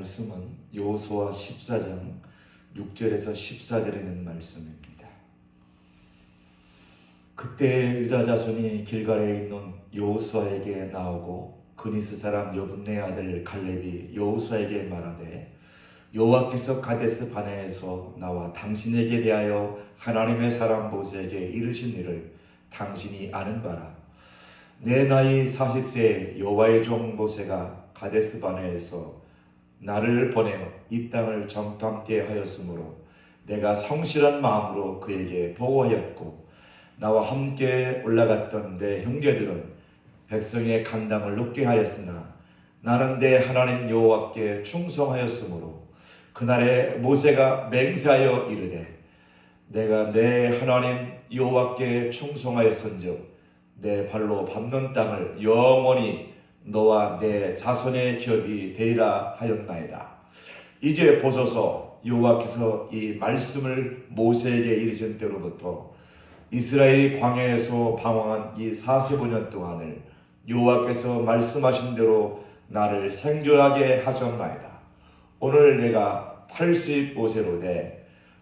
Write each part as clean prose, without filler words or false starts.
말씀은 여호수아 14장 6절에서 14절에 있는 말씀입니다. 그때 유다 자손이 길갈에 있는 여호수아에게 나오고 그니스 사람 여분네 아들 갈렙이 여호수아에게 말하되 여호와께서 가데스 바네에서 나와 당신에게 대하여 하나님의 사람 모세에게 이르신 일을 당신이 아는 바라. 내 나이 40세 여호와의 종 모세가 가데스 바네에서 나를 보내어 이 땅을 정탐케 하였으므로 내가 성실한 마음으로 그에게 보고하였고 나와 함께 올라갔던 내 형제들은 백성의 간담을 높게 하였으나 나는 내 하나님 여호와께 충성하였으므로 그날에 모세가 맹세하여 이르되 내가 내 하나님 여호와께 충성하였은즉 내 발로 밟는 땅을 영원히 너와 내 자손의 기업이 되리라 하였나이다. 이제 보소서, 여호와께서 이 말씀을 모세에게 이르신 때로부터 이스라엘이 광야에서 방황한 이 45년 동안을 여호와께서 말씀하신 대로 나를 생존하게 하셨나이다. 오늘 내가 85세로되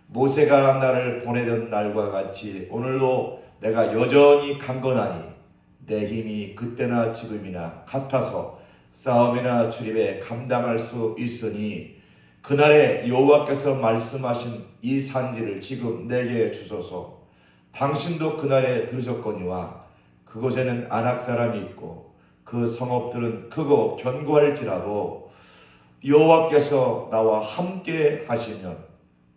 모세가 나를 보내던 날과 같이 오늘도 내가 여전히 강건하니 내 힘이 그때나 지금이나 같아서 싸움이나 출입에 감당할 수 있으니 그날에 여호와께서 말씀하신 이 산지를 지금 내게 주소서. 당신도 그날에 들으셨거니와 그곳에는 아낙 사람이 있고 그 성읍들은 크고 견고할지라도 여호와께서 나와 함께 하시면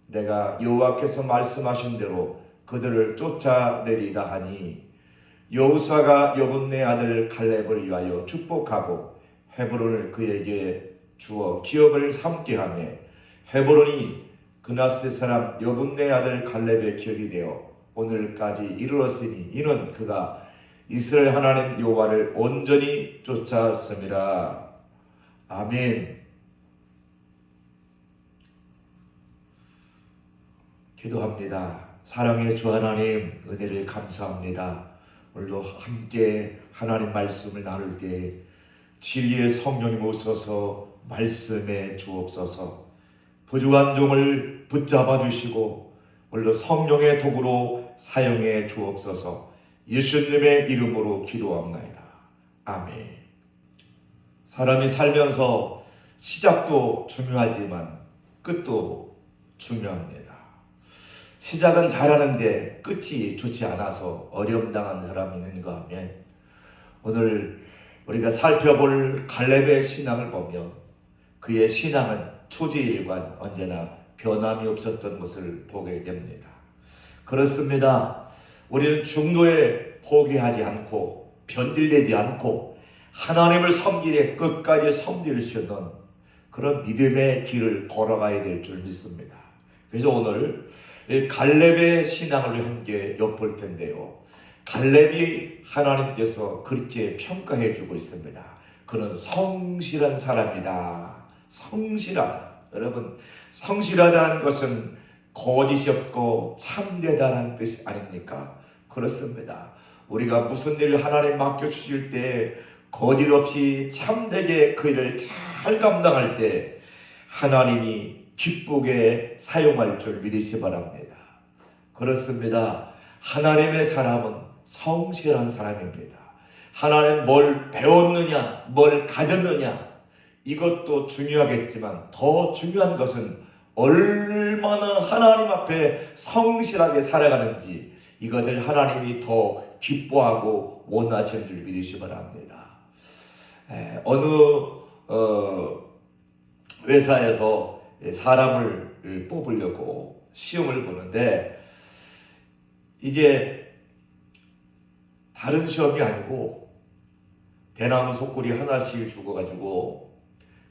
내가 여호와께서 말씀하신 대로 그들을 쫓아내리다 하니 여호수아가 여분네 아들 갈렙을 위하여 축복하고 헤브론을 그에게 주어 기업을 삼게 하며 헤브론이 그나스 사람 여분네 아들 갈렙의 기업이 되어 오늘까지 이르렀으니 이는 그가 이스라엘 하나님 여호와를 온전히 쫓았음이라. 아멘. 기도합니다. 사랑의 주 하나님, 은혜를 감사합니다. 오늘도 함께 하나님 말씀을 나눌 때 진리의 성령님 오셔서 말씀해 주옵소서. 부족한 종을 붙잡아 주시고 오늘도 성령의 도구로 사용해 주옵소서. 예수님의 이름으로 기도합나이다. 아멘. 사람이 살면서 시작도 중요하지만 끝도 중요합니다. 시작은 잘하는데 끝이 좋지 않아서 어려움 당한 사람이 있는가 하면 오늘 우리가 살펴볼 갈렙의 신앙을 보면 그의 신앙은 초지일관 언제나 변함이 없었던 것을 보게 됩니다. 그렇습니다. 우리는 중도에 포기하지 않고 변질되지 않고 하나님을 섬기되 끝까지 섬길 수 있는 그런 믿음의 길을 걸어가야 될 줄 믿습니다. 그래서 오늘 갈렙의 신앙을 함께 엿볼 텐데요. 갈렙이 하나님께서 그렇게 평가해 주고 있습니다. 그는 성실한 사람이다. 성실하다. 여러분, 성실하다는 것은 거짓이 없고 참되다는 뜻 아닙니까? 그렇습니다. 우리가 무슨 일을 하나님 맡겨주실 때 거짓 없이 참되게 그 일을 잘 감당할 때 하나님이 기쁘게 사용할 줄 믿으시 바랍니다. 그렇습니다. 하나님의 사람은 성실한 사람입니다. 하나님 뭘 배웠느냐, 뭘 가졌느냐 이것도 중요하겠지만 더 중요한 것은 얼마나 하나님 앞에 성실하게 살아가는지 이것을 하나님이 더 기뻐하고 원하시는 줄 믿으시 바랍니다. 어느 회사에서 사람을 뽑으려고 시험을 보는데 이제 다른 시험이 아니고 대나무 속구리 하나씩 주고가지고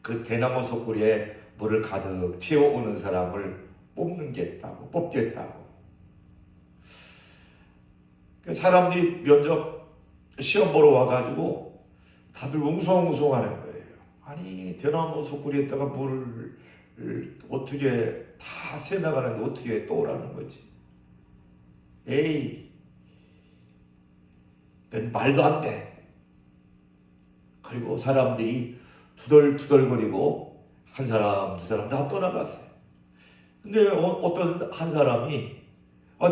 그 대나무 속구리에 물을 가득 채워오는 사람을 뽑겠다고. 사람들이 면접 시험 보러 와가지고 다들 웅성웅성하는 거예요. 아니 대나무 속구리에다가 물을 어떻게 다 새나가는데 어떻게 떠오라는 거지? 에이, 그건 말도 안 돼. 그리고 사람들이 투덜투덜거리고 한 사람, 두 사람 다 떠나갔어요. 근데 어떤 한 사람이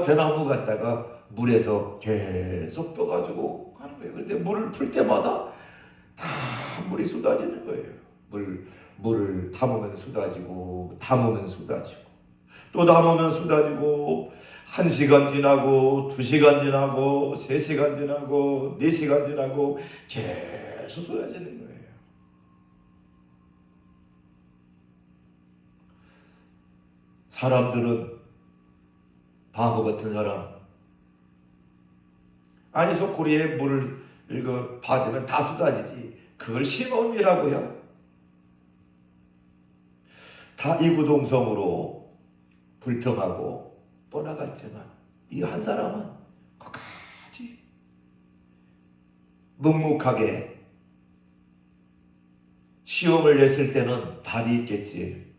대나무 갖다가 물에서 계속 떠가지고 하는 거예요. 그런데 물을 풀 때마다 다 물이 쏟아지는 거예요. 물을 담으면 쏟아지고, 담으면 쏟아지고, 또 담으면 쏟아지고, 1시간 지나고, 2시간 지나고, 3시간 지나고, 4시간 지나고, 계속 쏟아지는 거예요. 사람들은 바보 같은 사람, 아니 소쿠리에 물을 받으면 다 쏟아지지, 그걸 신혼이라고요? 다 이구동성으로 불평하고 떠나갔지만 이 한 사람은 끝까지 묵묵하게 시험을 냈을 때는 답이 있겠지,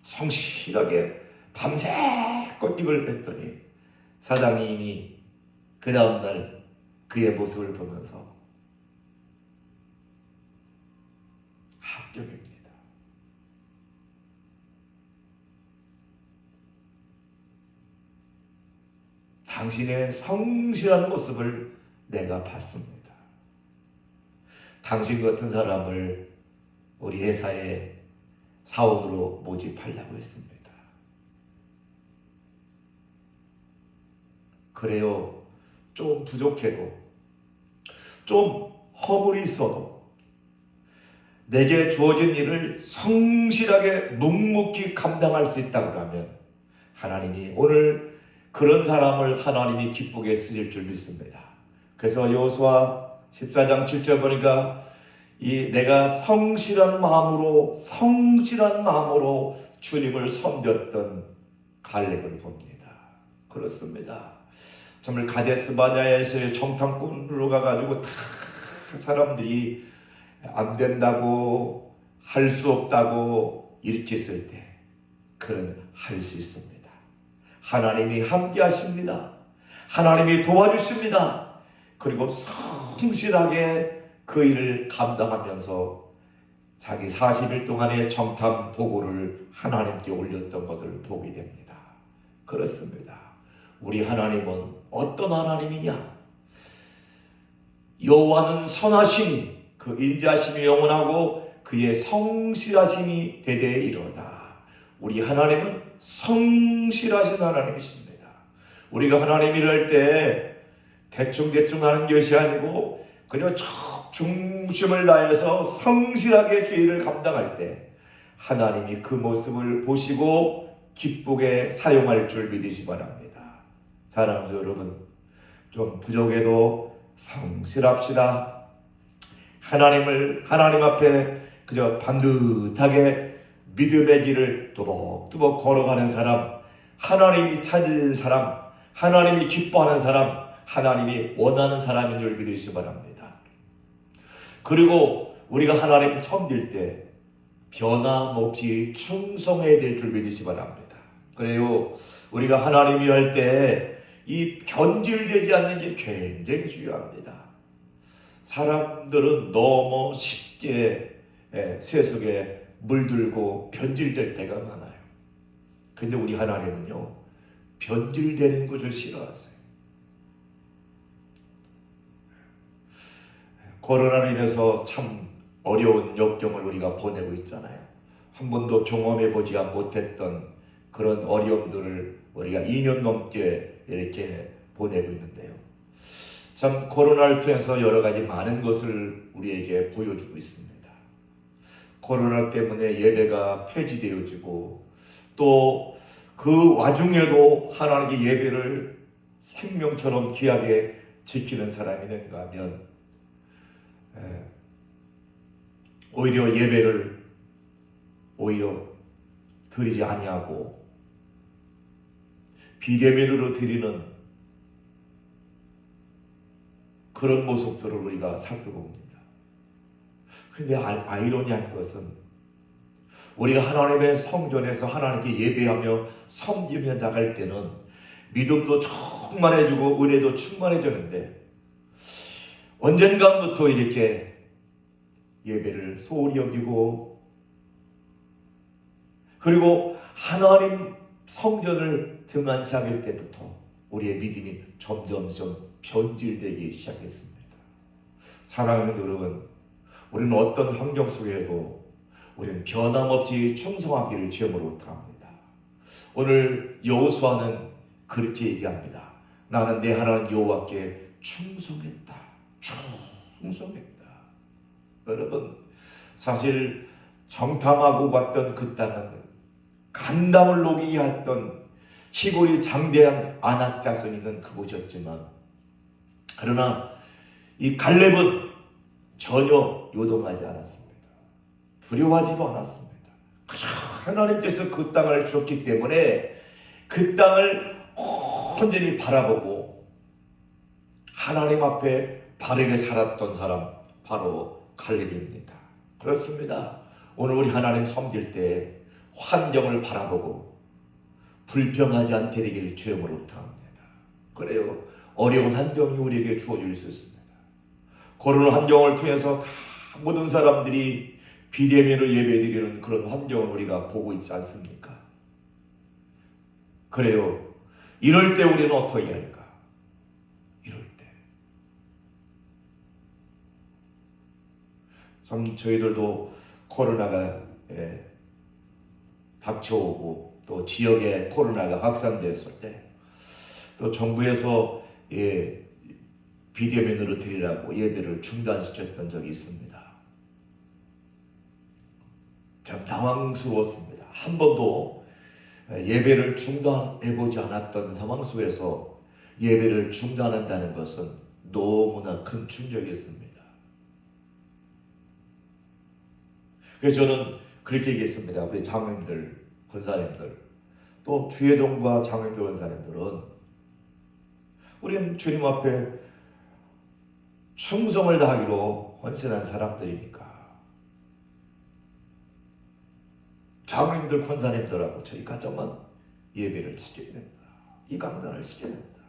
성실하게 밤새껏 이걸 했더니 사장님이 그 다음날 그의 모습을 보면서 합격입니다. 당신의 성실한 모습을 내가 봤습니다. 당신 같은 사람을 우리 회사에 사원으로 모집하려고 했습니다. 그래요. 좀 부족해도, 좀 허물이 있어도 내게 주어진 일을 성실하게 묵묵히 감당할 수 있다고 하면 하나님이 오늘 그런 사람을 하나님이 기쁘게 쓰실 줄 믿습니다. 그래서 여호수아 14장 7절 보니까 내가 성실한 마음으로 주님을 섬겼던 갈렙을 봅니다. 그렇습니다. 정말 가데스 바네아에서의 정탐꾼으로 가가지고 다 사람들이 안 된다고, 할 수 없다고 이렇게 했을 때 그는 할 수 있습니다. 하나님이 함께 하십니다. 하나님이 도와주십니다. 그리고 성실하게 그 일을 감당하면서 자기 40일 동안의 정탐 보고를 하나님께 올렸던 것을 보게 됩니다. 그렇습니다. 우리 하나님은 어떤 하나님이냐? 여호와는 선하심이, 그 인자심이 영원하고 그의 성실하심이 대대에 이르다. 우리 하나님은 성실하신 하나님이십니다. 우리가 하나님 일할 때 대충 하는 것이 아니고 그저 중심을 다해서 성실하게 죄를 감당할 때 하나님이 그 모습을 보시고 기쁘게 사용할 줄 믿으시 바랍니다. 사랑하는 여러분, 좀 부족해도 성실합시다. 하나님 앞에 그저 반듯하게 믿음의 길을 두벅두벅 걸어가는 사람, 하나님이 찾으는 사람, 하나님이 기뻐하는 사람, 하나님이 원하는 사람인 줄 믿으시기 바랍니다. 그리고 우리가 하나님 섬길 때 변함없이 충성해야 될 줄 믿으시기 바랍니다. 그래요, 우리가 하나님 일할 때 이 변질되지 않는 게 굉장히 중요합니다. 사람들은 너무 쉽게 세속에 물들고 변질될 때가 많아요. 근데 우리 하나님은요, 변질되는 것을 싫어하세요. 코로나로 인해서 참 어려운 역경을 우리가 보내고 있잖아요. 한 번도 경험해보지 못했던 그런 어려움들을 우리가 2년 넘게 이렇게 보내고 있는데요. 참 코로나를 통해서 여러 가지 많은 것을 우리에게 보여주고 있습니다. 코로나 때문에 예배가 폐지되어지고 또 그 와중에도 하나님의 예배를 생명처럼 귀하게 지키는 사람이 있는가 하면 오히려 예배를 드리지 아니하고 비대면으로 드리는 그런 모습들을 우리가 살펴봅니다. 그런데 아이러니한 것은 우리가 하나님의 성전에서 하나님께 예배하며 섬기며 나갈 때는 믿음도 충만해지고 은혜도 충만해지는데 언젠가부터 이렇게 예배를 소홀히 여기고, 그리고 하나님 성전을 등한시할 때부터 우리의 믿음이 점점점 변질되기 시작했습니다. 사랑하는 여러분, 우리는 어떤 환경 속에도 우리는 변함없이 충성하기를 주님으로 합니다. 오늘 여호수아는 그렇게 얘기합니다. 나는 내 하나님 여호와께 충성했다. 충성했다. 여러분, 사실 정탐하고 갔던 그 땅은 간담을 녹이게 했던 시골이 장대한 아낙 자손이 있는 그곳이었지만, 그러나 이 갈렙은 전혀 요동하지 않았습니다. 두려워하지도 않았습니다. 하나님께서 그 땅을 주셨기 때문에 그 땅을 온전히 바라보고 하나님 앞에 바르게 살았던 사람, 바로 갈렙입니다. 그렇습니다. 오늘 우리 하나님 섬길 때 환경을 바라보고 불평하지 않게 되기를 주님으로 부탁합니다. 그래요, 어려운 환경이 우리에게 주어질 수 있습니다. 그런 환경을 통해서 다 모든 사람들이 비대면으로 예배드리는 그런 환경을 우리가 보고 있지 않습니까? 그래요, 이럴 때 우리는 어떻게 할까? 이럴 때 참 저희들도 코로나가 닥쳐오고 또 지역에 코로나가 확산됐을 때 또 정부에서 비대면으로 드리라고 예배를 중단시켰던 적이 있습니다. 참 당황스러웠습니다. 한 번도 예배를 중단해보지 않았던 상황 속에서 예배를 중단한다는 것은 너무나 큰 충격이었습니다. 그래서 저는 그렇게 얘기했습니다. 우리 장로님들, 권사님들, 또 주회종과 장로님들, 권사님들은 우리는 주님 앞에 충성을 다하기로 헌신한 사람들이니까 장로님들, 권사님들하고 저희 가정은 예배를 지켜야 된다. 이 강단을 지켜야 된다.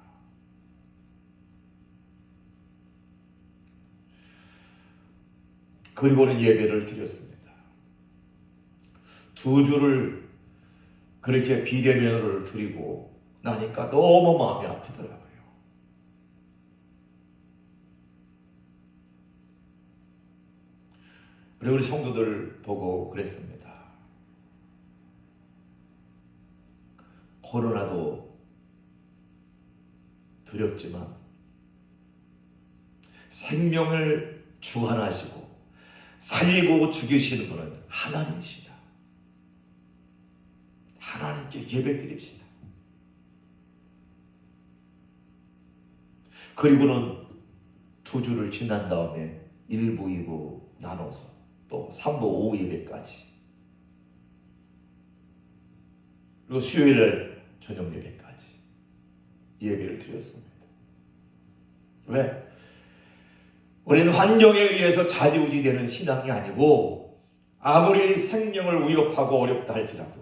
그리고는 예배를 드렸습니다. 2주를 그렇게 비대면으로 드리고 나니까 너무 마음이 아프더라고요. 그리고 우리 성도들 보고 그랬습니다. 코로나도 두렵지만 생명을 주관하시고 살리고 죽이시는 분은 하나님이시다. 하나님께 예배드립시다. 그리고는 2주를 지난 다음에 1부, 2부 나눠서 또 3부 오후 예배까지, 그리고 수요일날 저녁 예배까지 예배를 드렸습니다. 왜? 우리는 환경에 의해서 좌지우지 되는 신앙이 아니고 아무리 생명을 위협하고 어렵다 할지라도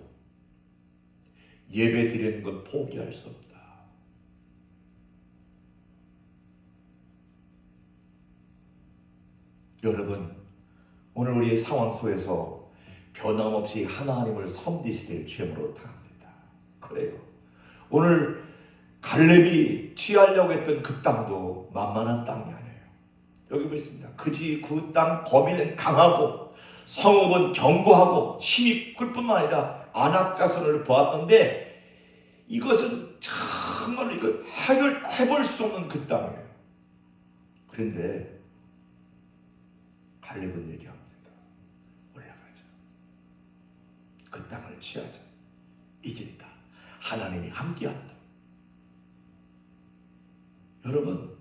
예배 드리는 건 포기할 수 없다. 여러분, 오늘 우리의 상황 속에서 변함없이 하나님을 섬기시길 주님으로 합니다. 그래요, 오늘 갈렙이 취하려고 했던 그 땅도 만만한 땅이 아니에요. 여기 보겠습니다. 그 땅 범인은 강하고 성읍은 견고하고 힘이 클 뿐만 아니라 안악 자손을 보았는데 이것은 정말 이거 해결해볼 수 없는 그 땅이에요. 그런데 갈렙은 얘기합니다. 올라가자. 그 땅을 취하자. 이긴다. 하나님이 함께한다. 여러분,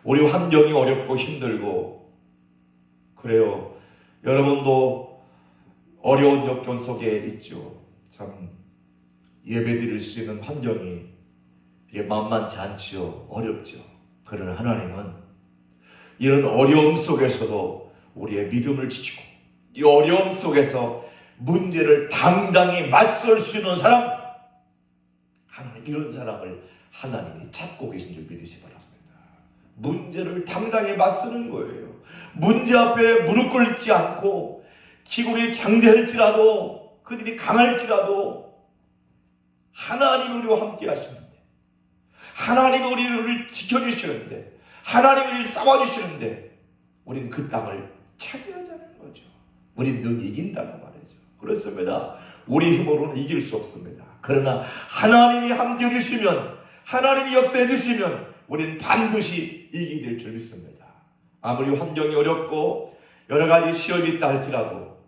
우리 환경이 어렵고 힘들고 그래요. 여러분도 어려운 여건 속에 있죠. 참 예배 드릴 수 있는 환경이 이게 만만치 않지요. 어렵죠. 그러나 하나님은 이런 어려움 속에서도 우리의 믿음을 지키고 이 어려움 속에서 문제를 당당히 맞설 수 있는 사람, 하나님 이런 사람을 하나님이 찾고 계신 줄 믿으시 바랍니다. 문제를 당당히 맞서는 거예요. 문제 앞에 무릎 꿇지 않고 기골이 장대할지라도 그들이 강할지라도 하나님이 우리와 함께 하시는데, 하나님이 우리를 지켜주시는데, 하나님이 우리를 싸워주시는데 우리는 그 땅을 차지하자는 거죠. 우리는 늘 이긴다는 말이죠. 그렇습니다. 우리 힘으로는 이길 수 없습니다. 그러나 하나님이 함께 해주시면, 하나님이 역사해 주시면 우리는 반드시 이기게 될 줄 믿습니다. 아무리 환경이 어렵고 여러 가지 시험이 있다 할지라도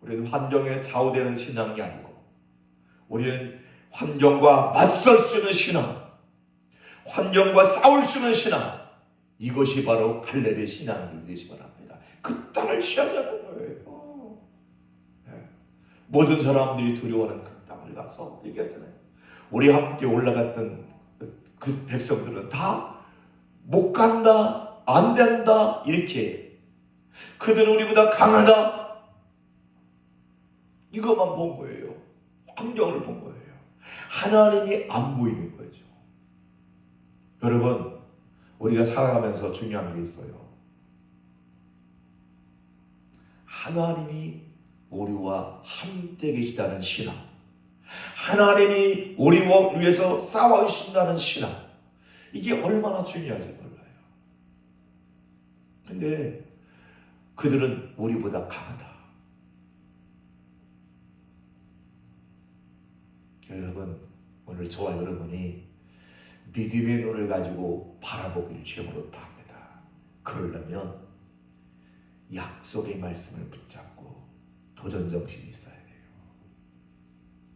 우리는 환경에 좌우되는 신앙이 아니고 우리는 환경과 맞설 수 있는 신앙, 환경과 싸울 수 있는 신앙, 이것이 바로 갈렙의 신앙이 되시 바랍니다. 그 땅을 취하자는 거예요. 모든 사람들이 두려워하는 그 땅을 가서 얘기하잖아요. 우리 함께 올라갔던 그 백성들은 다 못 간다, 안 된다 이렇게, 그들은 우리보다 강하다 이것만 본 거예요. 환경을 본 거예요. 하나님이 안 보이는 거죠. 여러분, 우리가 살아가면서 중요한 게 있어요. 하나님이 우리와 함께 계시다는 신앙, 하나님이 우리와 위해서 싸워주신다는 신앙, 이게 얼마나 중요한지 몰라요. 근데 그들은 우리보다 강하다. 여러분, 오늘 저와 여러분이 믿음의 눈을 가지고 바라보기를 주님으로부터 합니다. 그러려면 약속의 말씀을 붙잡고 도전정신이 있어야 돼요.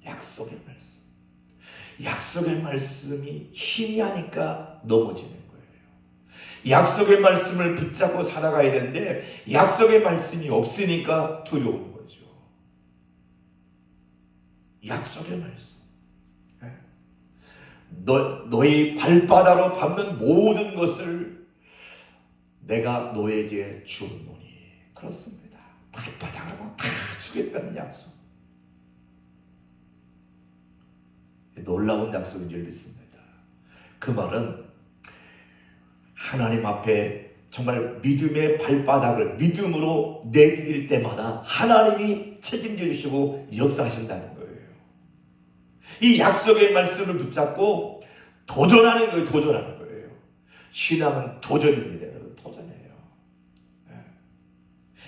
약속의 말씀. 약속의 말씀이 힘이 하니까 넘어지는 거예요. 약속의 말씀을 붙잡고 살아가야 되는데 약속의 말씀이 없으니까 두려운 거죠. 약속의 말씀. 너희 발바닥으로 밟는 모든 것을 내가 너에게 주노니. 그렇습니다. 발바닥으로 다 주겠다는 약속. 놀라운 약속인 줄 믿습니다. 그 말은 하나님 앞에 정말 믿음의 발바닥을 믿음으로 내디딜 때마다 하나님이 책임져 주시고 역사하신다는 거예요. 이 약속의 말씀을 붙잡고 도전하는 거예요. 도전하는 거예요. 신앙은 도전입니다. 여러분, 도전이에요.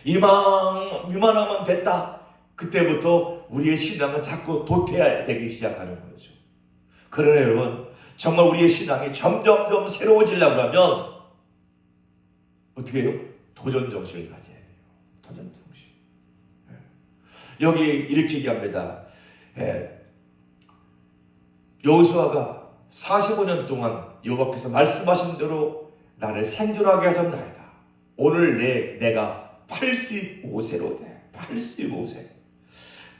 이만하면 됐다. 그때부터 우리의 신앙은 자꾸 도태되기 시작하는 거죠. 그러나 여러분, 정말 우리의 신앙이 점점점 새로워지려고 하면 어떻게 해요? 도전정신을 가져야 돼요. 도전정신. 여기 이렇게 얘기합니다. 여호수아가 45년 동안 여호와께서 말씀하신 대로 나를 생존하게 하셨나이다. 오늘 내가 85세로 돼.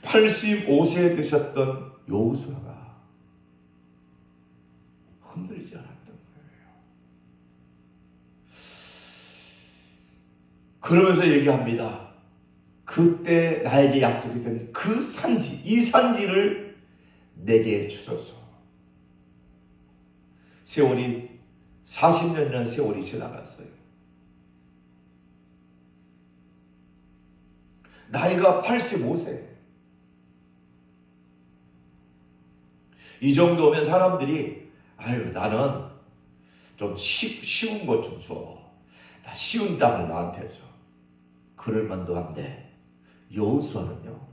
85세 되셨던 여호수아가 흔들리지 않았던 거예요. 그러면서 얘기합니다. 그때 나에게 약속했던 그 산지, 이 산지를 내게 주소서. 세월이 40년이라는 세월이 지나갔어요. 나이가 85세. 이 정도면 사람들이 아유, 나는 좀 쉬운 것 좀 줘. 나 쉬운 땅을 나한테 줘. 그럴 만도 한데 여호수아는요,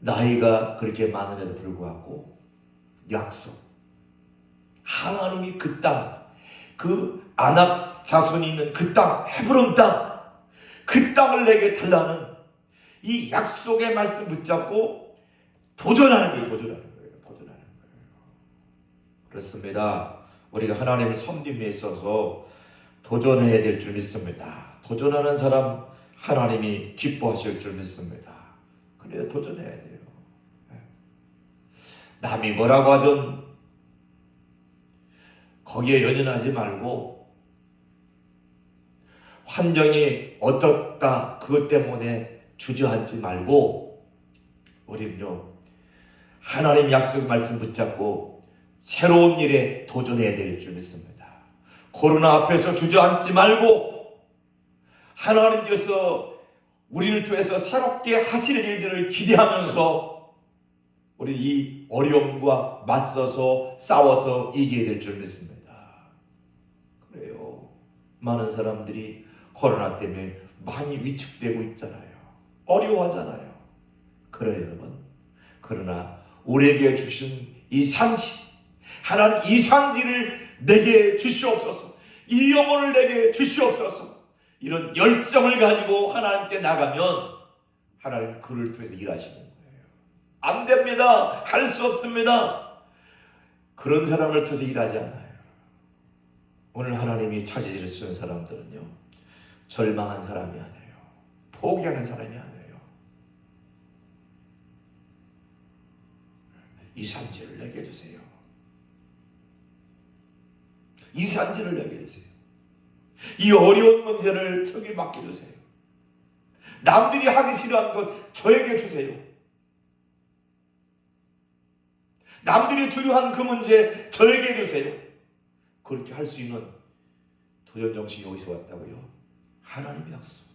나이가 그렇게 많음에도 불구하고 약속, 하나님이 그 땅, 그 아낙 자손이 있는 그 땅, 헤브론 땅, 그 땅을 내게 달라는 이 약속의 말씀 붙잡고 도전하는 거예요. 도전하는 거예요. 그렇습니다. 우리가 하나님을 섬김에 있어서 도전해야 될 줄 믿습니다. 도전하는 사람 하나님이 기뻐하실 줄 믿습니다. 그래야 도전해야 돼요. 남이 뭐라고 하든 거기에 연연하지 말고, 환경이 어떻다 그것 때문에 주저앉지 말고, 우리는요 하나님 약속 말씀 붙잡고 새로운 일에 도전해야 될 줄 믿습니다. 코로나 앞에서 주저앉지 말고 하나님께서 우리를 통해서 새롭게 하실 일들을 기대하면서 우리 이 어려움과 맞서서 싸워서 이겨야 될 줄 믿습니다. 그래요. 많은 사람들이 코로나 때문에 많이 위축되고 있잖아요. 어려워하잖아요. 그래요, 여러분. 그러나 우리에게 주신 이 산지, 하나님 이 산지를 내게 주시옵소서. 이 영혼을 내게 주시옵소서. 이런 열정을 가지고 하나님께 나가면 하나님 그를 통해서 일하시는 거예요. 안 됩니다. 할 수 없습니다. 그런 사람을 통해서 일하지 않아요. 오늘 하나님이 찾아주시는 사람들은요, 절망한 사람이 아니에요. 포기하는 사람이 아니에요. 이 산지를 내게 주세요. 이 산지를 내게 주세요. 이 어려운 문제를 저에게 맡겨주세요. 남들이 하기 싫어하는 것 저에게 주세요. 남들이 두려워하는 그 문제 저에게 주세요. 그렇게 할 수 있는 도전 정신이 어디서 왔다고요? 하나님의 약속.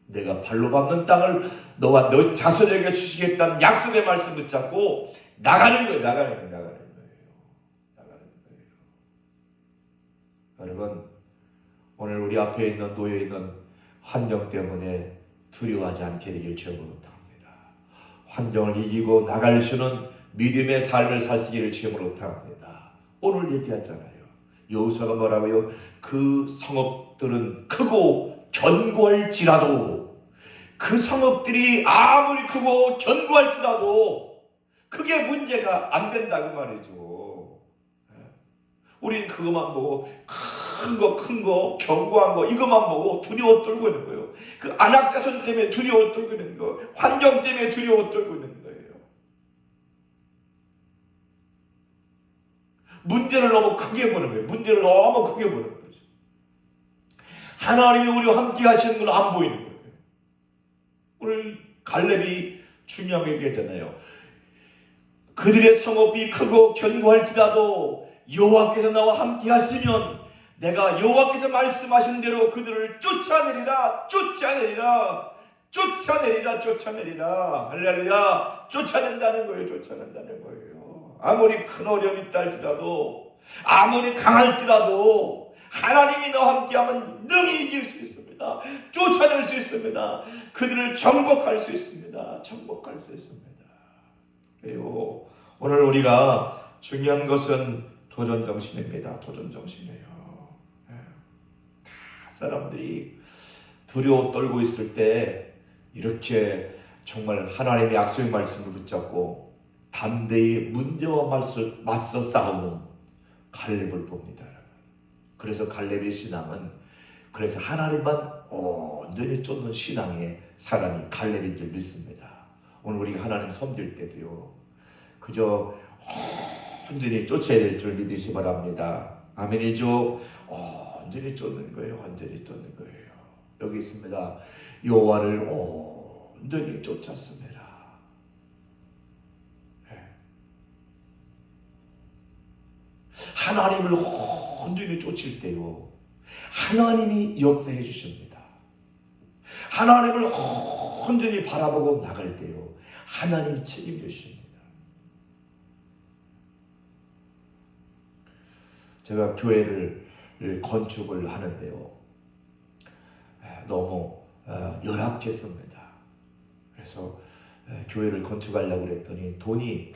내가 발로 밟는 땅을 너와 너 자손에게 주시겠다는 약속의 말씀 붙잡고 나가는 거예요. 나가는 거예요. 여러분, 오늘 우리 앞에 있는 놓여있는 환경 때문에 두려워하지 않게 되길 주님으로 부탁합니다. 환경을 이기고 나갈 수 있는 믿음의 삶을 사시기를 주님으로 부탁합니다. 오늘 얘기하잖아요. 여호수아가 뭐라고요? 그 성읍들은 크고 견고할지라도, 그 성읍들이 아무리 크고 견고할지라도 그게 문제가 안 된다고 말이죠. 우린 그것만 보고 큰 거, 견고한 거 이것만 보고 두려워 떨고 있는 거예요. 그 안악사선 때문에 두려워 떨고 있는 거, 환경 때문에 두려워 떨고 있는 거예요. 문제를 너무 크게 보는 거예요. 문제를 너무 크게 보는 거죠. 하나님이 우리와 함께 하시는 건 안 보이는 거예요. 오늘 갈렙이 중요하게 얘기했잖아요. 그들의 성읍이 크고 견고할지라도 여호와께서 나와 함께 하시면 내가 여호와께서 말씀하신 대로 그들을 쫓아내리라. 할렐루야. 쫓아낸다는 거예요. 아무리 큰 어려움이 있다 할지라도, 아무리 강할지라도 하나님이 너와 함께하면 능히 이길 수 있습니다. 쫓아낼 수 있습니다. 그들을 정복할 수 있습니다. 그래요. 오늘 우리가 중요한 것은 도전 정신입니다. 다 사람들이 두려워 떨고 있을 때 이렇게 정말 하나님의 약속의 말씀을 붙잡고 담대히 문제와 맞서 싸우는 갈렙을 봅니다. 그래서 갈렙의 신앙은 그래서 하나님만 온전히 쫓는 신앙의 사람이 갈렙인 줄 믿습니다. 오늘 우리가 하나님 섬길 때도요, 그저 온전히 쫓아야 될 줄 믿으시 바랍니다. 아멘이죠. 온전히 쫓는 거예요. 여기 있습니다. 여호와를 온전히 쫓았습니다. 하나님을 온전히 쫓을 때요, 하나님이 역사해 주십니다. 하나님을 온전히 바라보고 나갈 때요, 하나님 책임져 주십니다. 제가 교회를 건축을 하는데요, 너무 열악했습니다. 그래서 교회를 건축하려고 그랬더니 돈이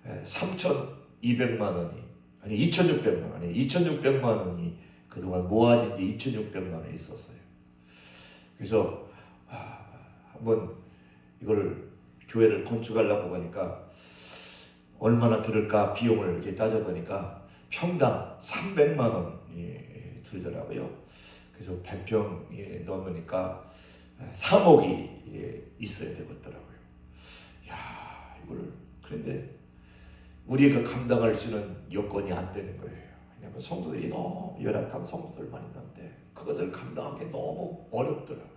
3,200만 원이 아니 2,600만 원이 그동안 모아진 게 2,600만 원이 있었어요. 그래서 한번 이걸 교회를 건축하려고 하니까 얼마나 들을까 비용을 이렇게 따져보니까 평당 300만 원이 들더라고요. 그래서 100평 넘으니까 3억이 있어야 되겠더라고요. 그런데 우리가 감당할 수 있는 여건이 안 되는 거예요. 왜냐하면 성도들이 너무 열악한 성도들만 있는데 그것을 감당하기 너무 어렵더라고요.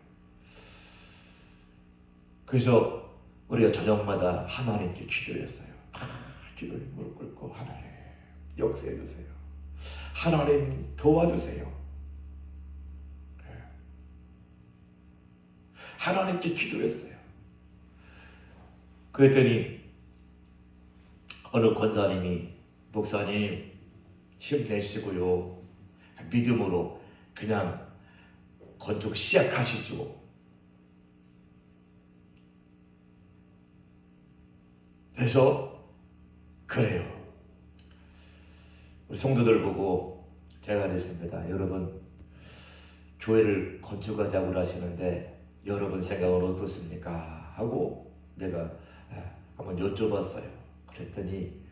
그래서 우리가 저녁마다 하나님께 기도했어요. 기도에 무릎 꿇고 하나님 역사해 주세요. 하나님 도와주세요. 하나님께 기도를 했어요. 그랬더니 어느 권사님이 목사님 힘내시고요. 믿음으로 그냥 건축 시작하시죠. 그래서 그래요. 우리 성도들 보고 제가 그랬습니다. 여러분 교회를 건축하자고 하시는데 여러분 생각은 어떻습니까? 하고 내가 한번 여쭤봤어요. 그랬더니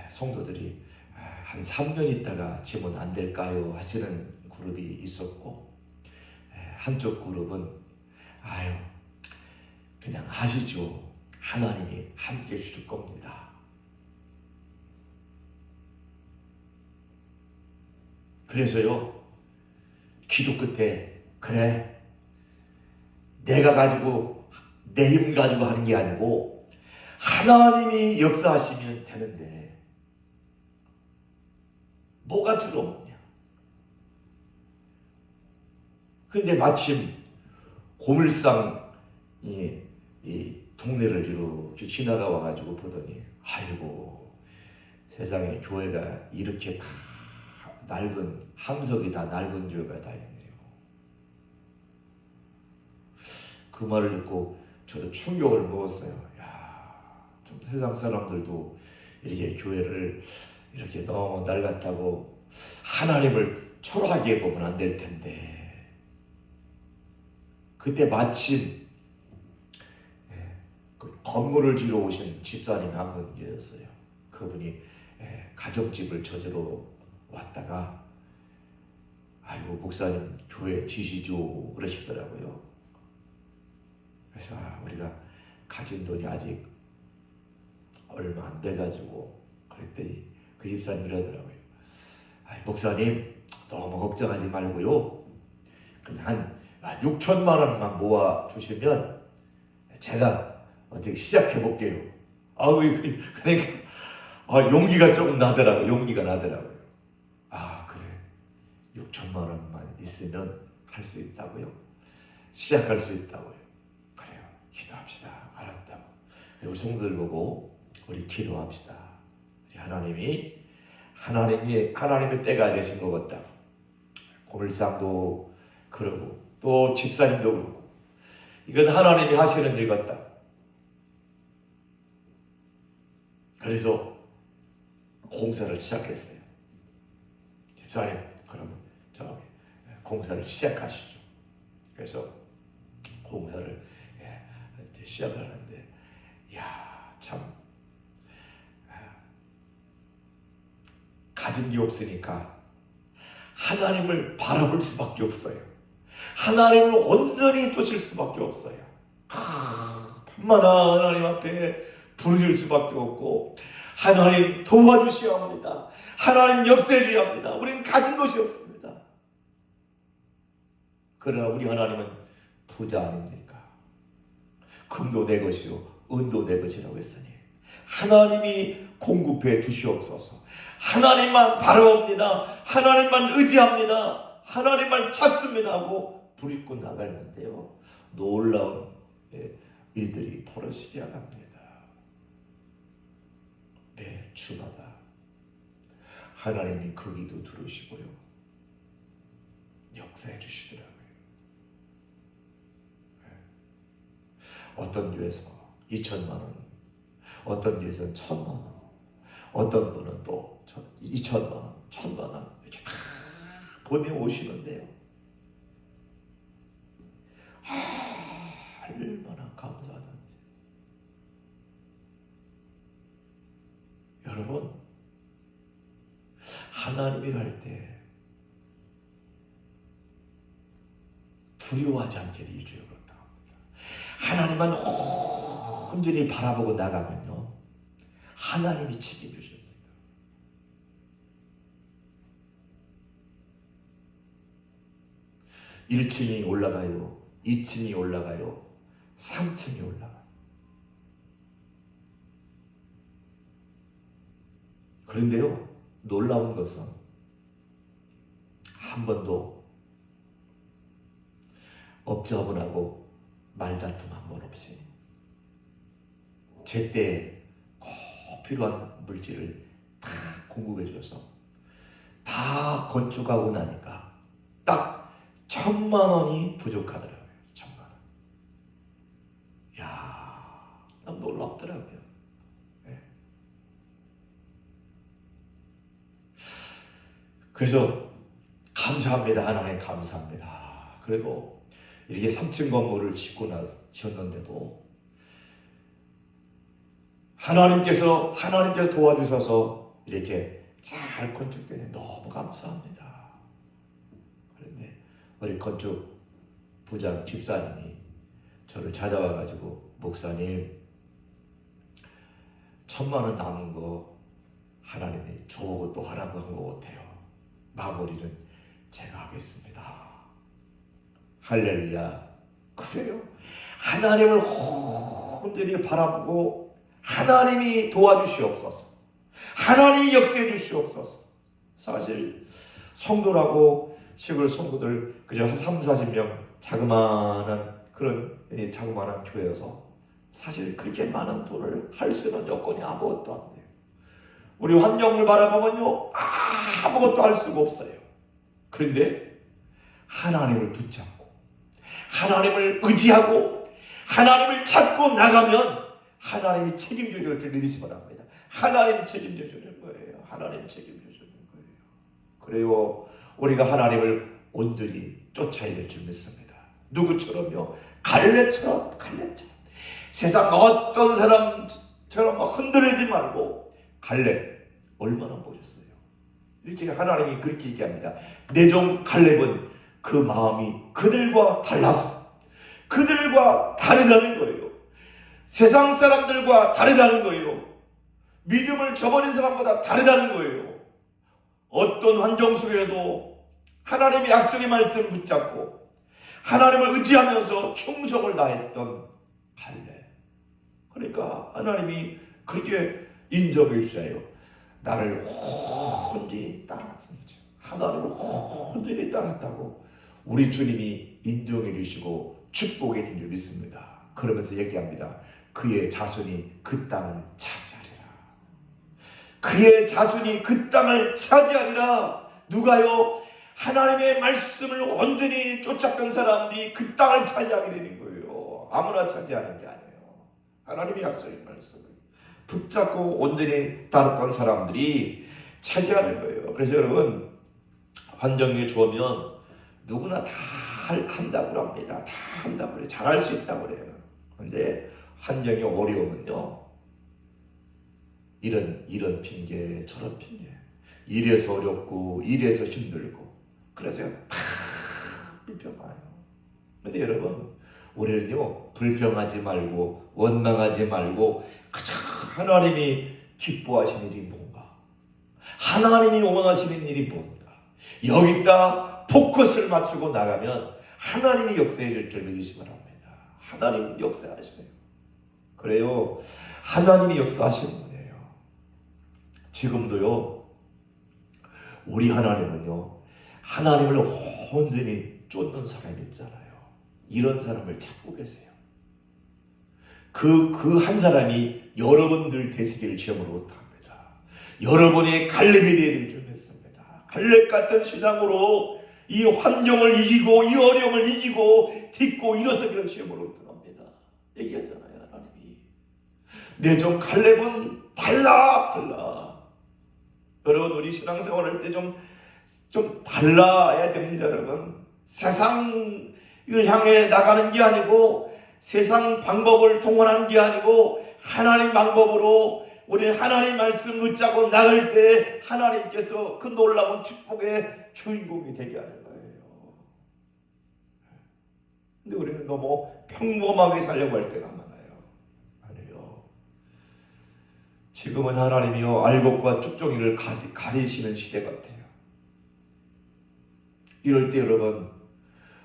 성도들이 한 3년 있다가 지면 안 될까요? 하시는 그룹이 있었고 한쪽 그룹은 아유 그냥 하시죠. 하나님이 함께 해주실 겁니다. 그래서요 기도 끝에 그래 내가 가지고 내 힘 가지고 하는 게 아니고 하나님이 역사하시면 되는데 뭐가 두렵냐. 근데 마침 고물상이 이 동네를 이렇게 지나가 와가지고 보더니 아이고 세상에 교회가 이렇게 다 낡은 함석이 다 낡은 교회가 다 있네요. 그 말을 듣고 저도 충격을 먹었어요. 야, 참 세상 사람들도 이렇게 교회를 이렇게 너무 낡았다고 하나님을 초라하게 보면 안 될 텐데. 그때 마침 그 건물을 지러 오신 집사님이 한 분 계셨어요. 그분이 가정집을 저지러 왔다가 아이고 목사님 교회 지시죠 그러시더라고요. 그래서 우리가 가진 돈이 아직 얼마 안 돼가지고 그랬더니 그 집사님이 그러더라고요. 목사님 너무 걱정하지 말고요. 그냥 한 6천만 원만 모아 주시면 제가 어떻게 시작해 볼게요. 그러니까 용기가 조금 나더라고요. 용기가 나더라고요. 그래 6천만 원만 있으면 할 수 있다고요. 시작할 수 있다고요. 그래요. 기도합시다. 알았다고. 우리 성도들 보고 우리 기도합시다. 우리 하나님의 때가 되신 것 같다. 고물상도 그러고 또 집사님도 그러고 이건 하나님이 하시는 일 같다. 그래서 공사를 시작했어요. 집사님 그럼 저기 공사를 시작하시죠. 그래서 공사를 이제 시작을 하는데 참 가진 게 없으니까 하나님을 바라볼 수밖에 없어요. 하나님을 온전히 쫓을 수밖에 없어요. 밤마다 하나님 앞에 부르실 수밖에 없고 하나님 도와주셔야 합니다. 하나님 역사해 주셔야 합니다. 우리는 가진 것이 없습니다. 그러나 우리 하나님은 부자 아닙니까? 금도 내 것이요 은도 내 것이라고 했으니 하나님이 공급해 주시옵소서. 하나님만 바라봅니다. 하나님만 의지합니다. 하나님만 찾습니다 하고 부리고 나가는데요. 놀라운 일들이 벌어지게 합니다. 매 주마다 하나님이 그 기도 들으시고요. 역사해 주시더라고요. 어떤 교회에서 2천만 원, 어떤 교회에서는 1,000만 원, 어떤 분은 또 2천만 원, 1,000만 원 이렇게 다 보내오시는데요. 얼마나 감사하던지. 여러분 하나님이 할 때 두려워하지 않게 일주일 그렇다 합니다. 하나님만 온전히 바라보고 나가면요 하나님이 책임주십니다. 1층이 올라가요, 2층이 올라가요, 3층이 올라가요. 그런데요 놀라운 것은 한 번도 업자분하고 말다툼 한 번 없이 제때 꼭 필요한 물질을 다 공급해 줘서 다 건축하고 나니까 딱 1,000,000원이 부족하더라고요. 1,000,000원. 이야, 참 놀랍더라고요. 네. 그래서 감사합니다. 하나님 감사합니다. 그리고 이렇게 3층 건물을 지었는데도 하나님께서 도와주셔서 이렇게 잘 건축되네. 너무 감사합니다. 그런데 우리 건축 부장 집사님이 저를 찾아와가지고 목사님 1,000,000원 남은 거 하나님이 저보고 또 하라고 한 것 같아요. 마무리는 제가 하겠습니다. 할렐루야. 그래요. 하나님을 온전히 바라보고 하나님이 도와주시옵소서. 하나님이 역사해 주시옵소서. 사실 성도라고 시골 성도들 그저 한 30-40명 자그마한 그런 자그마한 교회여서 사실 그렇게 많은 돈을 할 수 있는 여건이 아무것도 안 돼요. 우리 환경을 바라보면요 아무것도 할 수가 없어요. 그런데 하나님을 붙잡고 하나님을 의지하고 하나님을 찾고 나가면 하나님이 책임져 줄 믿으시 바랍니다. 하나님이 책임져 주는 거예요. 하나님이 책임져 주는 거예요. 그래요. 우리가 하나님을 온전히 쫓아야 될 줄 믿습니다. 누구처럼요? 갈렙처럼. 세상 어떤 사람처럼 흔들리지 말고 갈렙 얼마나 멋있어요. 이렇게 하나님이 그렇게 얘기합니다. 내 종 갈렙은 그 마음이 그들과 달라서 그들과 다르다는 거예요. 세상 사람들과 다르다는 거예요. 믿음을 저버린 사람보다 다르다는 거예요. 어떤 환경 속에도 하나님의 약속의 말씀을 붙잡고 하나님을 의지하면서 충성을 다했던 갈렙. 그러니까 하나님이 그렇게 인정해 주셔요. 나를 온전히 따랐습니다. 하나님을 온전히 따랐다고 우리 주님이 인정해 주시고 축복해 준 줄 믿습니다. 그러면서 얘기합니다. 그의 자손이 그 땅을 차지하리라. 그의 자손이 그 땅을 차지하리라. 누가요? 하나님의 말씀을 온전히 쫓았던 사람들이 그 땅을 차지하게 되는 거예요. 아무나 차지하는 게 아니에요. 하나님의 약속의 말씀을 붙잡고 온전히 따랐던 사람들이 차지하는 거예요. 그래서 여러분 환경이 좋으면 누구나 다 한다고 합니다. 다 한다고 그래요. 잘할 수 있다고 그래요. 그런데 환경이 어려우면요 이런 핑계 저런 핑계 이래서 어렵고 이래서 힘들고 그래서 다 불평해요. 근데 여러분 우리는요 불평하지 말고 원망하지 말고 가장 하나님이 기뻐하시는 일이 뭔가 하나님이 원하시는 일이 뭔가 여기다 포커스를 맞추고 나가면 하나님이 역사해 줄 믿으시기 바랍니다. 하나님 역사하시네요. 그래요. 하나님이 역사하시는 분이에요. 지금도요 우리 하나님은요 하나님을 온전히 쫓는 사람이 있잖아요. 이런 사람을 찾고 계세요. 그 한 사람이 여러분들 되시기를 주님으로 합니다. 여러분의 갈렙이 되어야 될 줄 믿습니다. 갈렙 같은 신앙으로 이 환경을 이기고 이 어려움을 이기고 딛고 일어서기를 주님으로 합니다. 얘기하잖아요. 하나님이 내 종 갈렙은 달라. 여러분 우리 신앙생활 할 때 좀 달라야 됩니다. 여러분 세상을 향해 나가는 게 아니고 세상 방법을 동원하는 게 아니고 하나님 방법으로 우리 하나님 말씀 붙잡고 나갈 때 하나님께서 그 놀라운 축복의 주인공이 되게 하는 거예요. 근데 우리는 너무 평범하게 살려고 할 때가 많아요. 아니요. 지금은 하나님이요 알곡과 쭉종이를 가리시는 시대 같아요. 이럴 때 여러분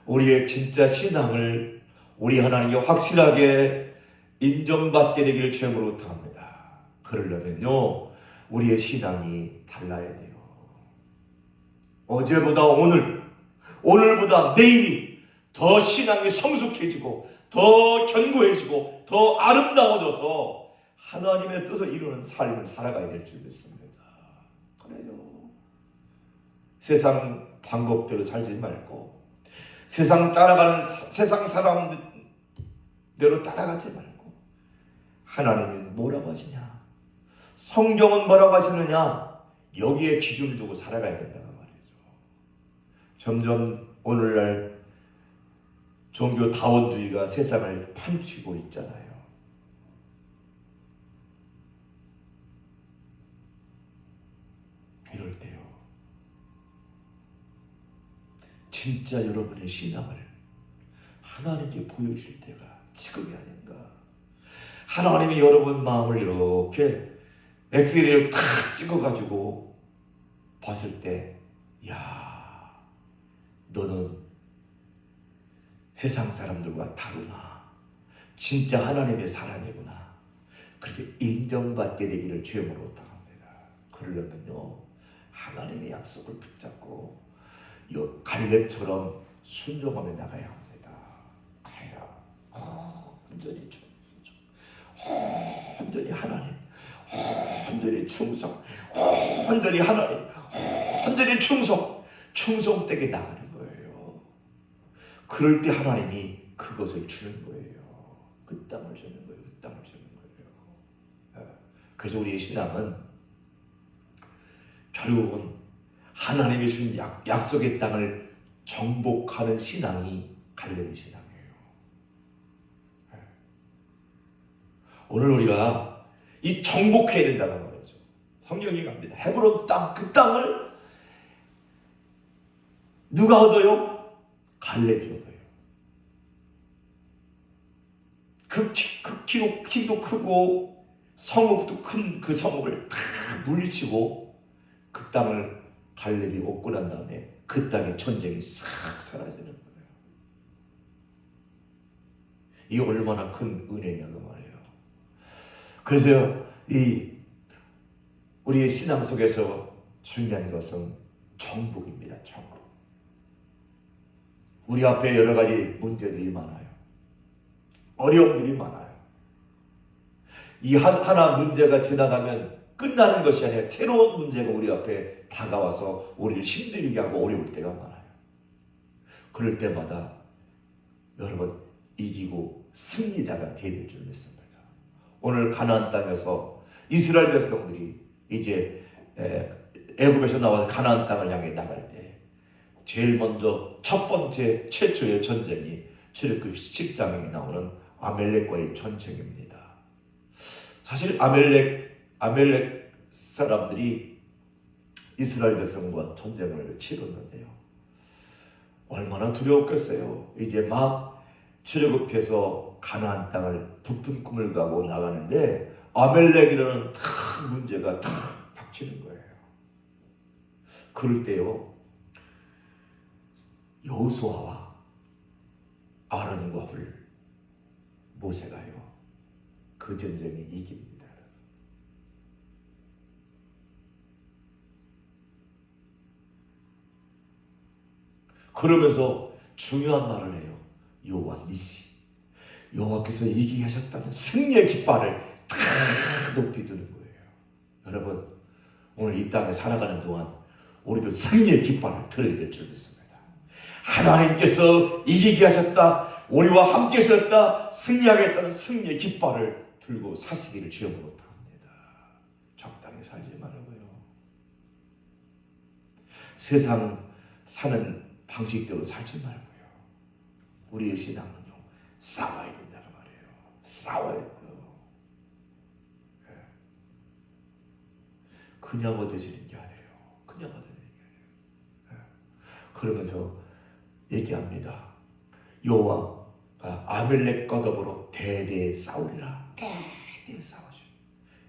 우리의 진짜 신앙을 우리 하나님께 확실하게 인정받게 되기를 주님으로 합니다. 그러려면요 우리의 신앙이 달라야 돼요. 어제보다 오늘보다 내일이 더 신앙이 성숙해지고 더 견고해지고 더 아름다워져서 하나님의 뜻을 이루는 삶을 살아가야 될 줄 믿습니다. 그래요. 세상 방법대로 살지 말고 세상 따라가는 세상 사람대로 따라가지 말고 하나님이 뭐라고 하시냐, 성경은 뭐라고 하시느냐, 여기에 기준을 두고 살아가야 된다는 말이죠. 점점 오늘날 종교 다원주의가 세상을 판치고 있잖아요. 이럴 때요, 진짜 여러분의 신앙을 하나님께 보여줄 때가 지금이 아닌가. 하나님이 여러분 마음을 이렇게 엑스레이를 탁 찍어가지고 봤을 때, 야, 너는 세상 사람들과 다르나, 진짜 하나님의 사람이구나, 그렇게 인정받게 되기를 주님으로 부탁합니다. 그러려면요, 하나님의 약속을 붙잡고 갈렙처럼 순종하며 나가야 합니다. 그래야 온전히 순종, 온전히 하나님, 온전히 충성, 온전히 하나님, 온전히 충성되게 나가는 거예요. 그럴 때 하나님이 그것을 주는 거예요. 그 땅을 주는 거예요. 그 땅을 주는 거예요. 그래서 우리의 신앙은 결국은 하나님이 준 약속의 땅을 정복하는 신앙이 갈렙의 신앙이에요. 오늘 우리가 이 정복해야 된다는 말이죠. 성경이 갑니다. 헤브론 땅, 그 땅을 누가 얻어요? 갈렙이 얻어요. 그 키도 크고 성읍도 큰 그 성읍을 다 물리치고 그 땅을 갈렙이 얻고 난 다음에 그 땅의 전쟁이 싹 사라지는 거예요. 이게 얼마나 큰 은혜냐고 말이에요. 그래서 우리의 신앙 속에서 중요한 것은 정복입니다. 정복. 우리 앞에 여러 가지 문제들이 많아요. 어려움들이 많아요. 이 하나 문제가 지나가면 끝나는 것이 아니라 새로운 문제가 우리 앞에 다가와서 우리를 힘들게 하고 어려울 때가 많아요. 그럴 때마다 여러분 이기고 승리자가 되어야 될 줄 믿습니다. 오늘 가나안 땅에서 이스라엘 백성들이 이제 애굽에서 나와서 가나안 땅을 향해 나갈 때 제일 먼저 첫 번째 최초의 전쟁이 출애굽기 17장에 나오는 아멜렉과의 전쟁입니다. 사실 아멜렉 사람들이 이스라엘 백성과 전쟁을 치렀는데요. 얼마나 두려웠겠어요. 이제 막 출애굽해서 가나안 땅을 부푼 꿈을 가고 나가는데 아멜렉이라는 큰 문제가 탁 닥치는 거예요. 그럴 때요, 여호수아와 아론과 훌 모세가요 그 전쟁에 이깁니다. 그러면서 중요한 말을 해요. 여호와 니시, 여호와께서 이기게 하셨다는 승리의 깃발을 다 높이 드는 거예요. 여러분 오늘 이 땅에 살아가는 동안 우리도 승리의 깃발을 들어야 될 줄 믿습니다. 하나님께서 이기게 하셨다, 우리와 함께 하셨다, 승리하겠다는 승리의 깃발을 들고 사시기를 주여으로 부탁합니다. 적당히 살지 말고요. 세상 사는 방식대로 살지 말고요. 우리의 신앙은요, 싸워야 된다는 말이에요. 싸워야 돼요. 그냥 얻어지는 게 아니에요. 그냥 얻어지는 게 아니에요. 그러면서 얘기합니다. 여호와가 아멜렉과 더불어 대대 싸우리라. 대대 싸워주시오.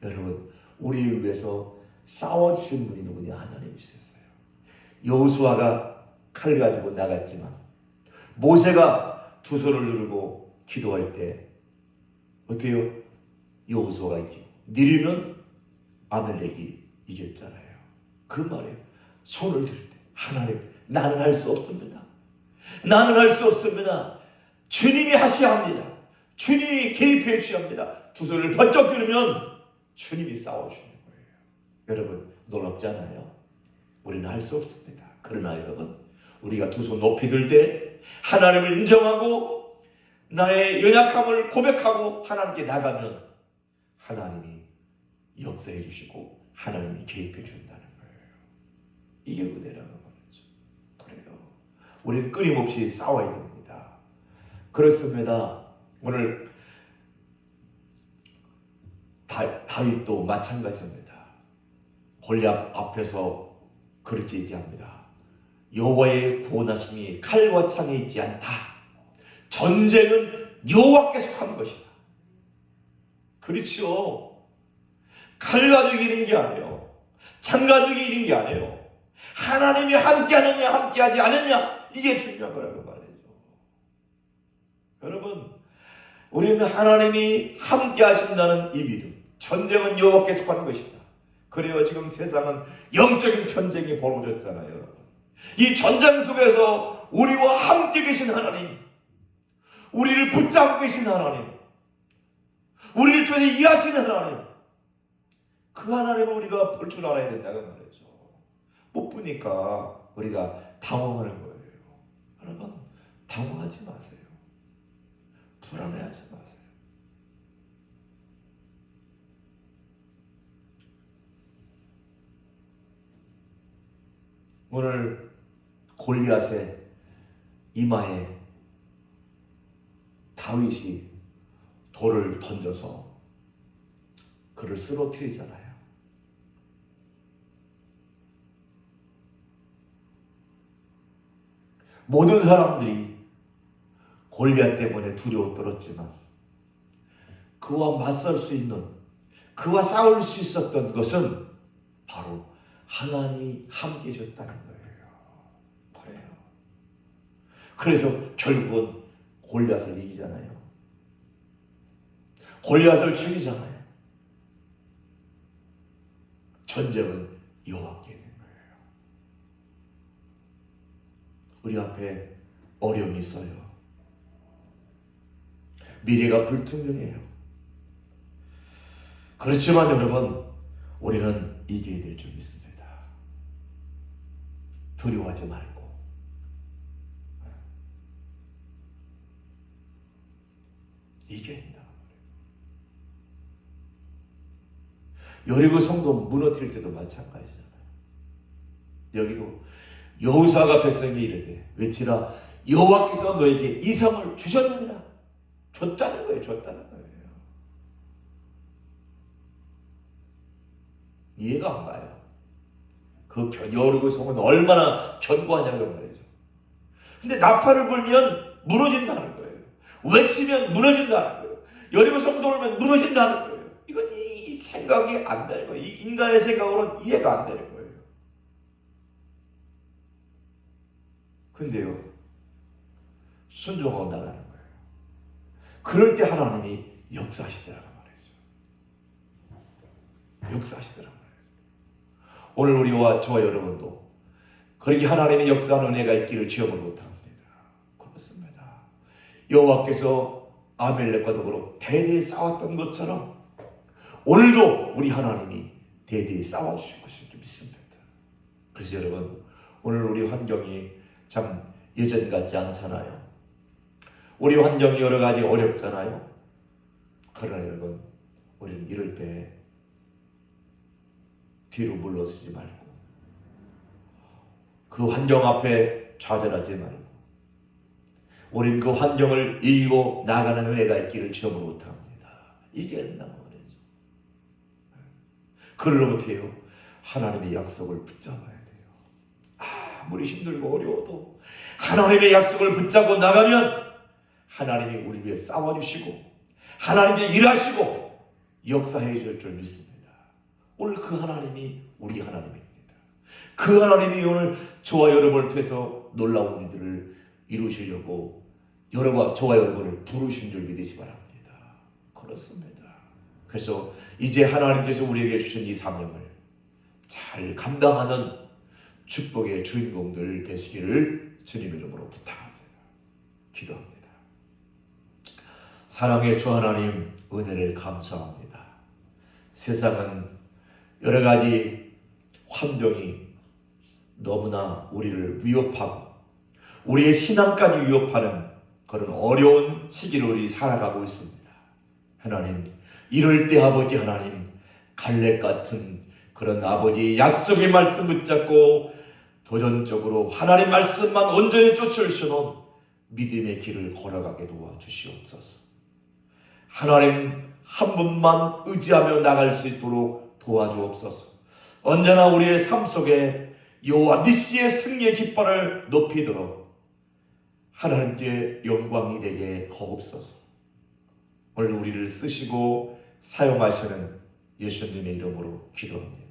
여러분 우리를 위해서 싸워주신 분이 누구냐? 하나님이셨어요. 여호수아가 칼 가지고 나갔지만 모세가 두 손을 누르고 기도할 때 어때요? 여호수아가 이기고 느리는 아멜렉이 이겼잖아요. 그 말에 손을 들 때 하나님, 나는 할 수 없습니다. 나는 할 수 없습니다. 주님이 하셔야 합니다. 주님이 개입해 주셔야 합니다. 두 손을 번쩍 들으면 주님이 싸워주는 거예요. 여러분, 놀랍지 않아요? 우리는 할 수 없습니다. 그러나 여러분, 우리가 두 손 높이 들 때 하나님을 인정하고 나의 연약함을 고백하고 하나님께 나가면 하나님이 역사해 주시고 하나님이 개입해 준다는 거예요. 이게 은혜라는 거죠. 그래요. 우리는 끊임없이 싸워야 됩니다. 그렇습니다. 오늘 다윗도 마찬가지입니다. 골리앗 앞에서 그렇게 얘기합니다. 여호와의 구원하심이 칼과 창에 있지 않다. 전쟁은 여호와께서 하는 것이다. 그렇죠. 칼 가지고 이기는 게 아니에요. 창 가지고 이기는 게 아니에요. 하나님이 함께하느냐 함께하지 않느냐, 이게 중요한 거라고 말이죠. 여러분, 우리는 하나님이 함께하신다는 이 믿음, 전쟁은 여호와께서 하는 것이다. 그래요. 지금 세상은 영적인 전쟁이 벌어졌잖아요. 여러분, 이 전쟁 속에서 우리와 함께 계신 하나님, 우리를 붙잡고 계신 하나님, 우리를 통해 일하시는 하나님, 그 하나님을 우리가 볼 줄 알아야 된다고 말이죠. 못 보니까 우리가 당황하는 거예요. 여러분, 당황하지 마세요. 불안해하지 마세요. 오늘 골리앗의 이마에 다윗이 돌을 던져서 그를 쓰러뜨리잖아요. 모든 사람들이 골리앗 때문에 두려워 떨었지만 그와 맞설 수 있는, 그와 싸울 수 있었던 것은 바로 하나님이 함께 해줬다는 거예요. 그래요. 그래서 결국은 골리앗을 이기잖아요. 골리앗을 죽이잖아요. 전쟁은 여호와께 있는 거예요. 우리 앞에 어려움이 있어요. 미래가 불투명해요. 그렇지만 여러분, 우리는 이겨야 될 줄 믿습니다. 두려워하지 말고 이겨야 된다. 여리고 성도 무너뜨릴 때도 마찬가지잖아요. 여기도 여호수아가 백성에게 이르되 외치라, 여호와께서 너에게 이 성을 주셨느니라. 줬다는 거예요. 줬다는 거예요. 이해가 안 가요. 그 여리고 성은 얼마나 견고하냐고 말이죠. 근데 나팔을 불면 무너진다는 거예요. 외치면 무너진다는 거예요. 여리고 성도 오면 무너진다는 거예요. 이건 이 생각이 안 되는 거예요. 이 인간의 생각으로는 이해가 안 되는 거예요. 근데요, 순종하고 나가는 거예요. 그럴 때 하나님이 역사하시더라는 말이죠. 역사하시더라는 말이죠. 오늘 우리와 저와 여러분도 그렇게 하나님의 역사하는 은혜가 있기를 주여을 못합니다. 그렇습니다. 여호와께서 아멜렉과 더불어 대대에 싸웠던 것처럼 오늘도 우리 하나님이 대대에 싸워주실 것을 믿습니다. 그래서 여러분, 오늘 우리 환경이 참 예전 같지 않잖아요. 우리 환경이 여러 가지 어렵잖아요. 그러나 여러분, 우리는 이럴 때 뒤로 물러서지 말고 그 환경 앞에 좌절하지 말고 우리는 그 환경을 이기고 나가는 은혜가 있기를 주여를 못합니다. 이겨야 된다는 말이죠. 그러려면 해요. 하나님의 약속을 붙잡아야 돼요. 아무리 힘들고 어려워도 하나님의 약속을 붙잡고 나가면 하나님이 우리 위해 싸워주시고 하나님께 일하시고 역사해 줄 줄 믿습니다. 오늘 그 하나님이 우리 하나님입니다. 그 하나님이 오늘 저와 여러분을 통해서 놀라운 일들을 이루시려고 저와 여러분을 부르신 줄 믿으시 바랍니다. 그렇습니다. 그래서 이제 하나님께서 우리에게 주신 이 사명을 잘 감당하는 축복의 주인공들 되시기를 주님 이름으로 부탁합니다. 기도합니다. 사랑의 주 하나님, 은혜를 감사합니다. 세상은 여러 가지 환경이 너무나 우리를 위협하고 우리의 신앙까지 위협하는 그런 어려운 시기를 우리 살아가고 있습니다. 하나님, 이럴 때 아버지 하나님, 갈렙 같은 그런 아버지의 약속의 말씀 붙잡고 도전적으로 하나님 말씀만 온전히 쫓으시는 믿음의 길을 걸어가게 도와주시옵소서. 하나님 한 분만 의지하며 나갈 수 있도록 도와주옵소서. 언제나 우리의 삶 속에 여호와 니시의 승리의 깃발을 높이도록 하나님께 영광이 되게 하옵소서. 오늘 우리를 쓰시고 사용하시는 예수님의 이름으로 기도합니다.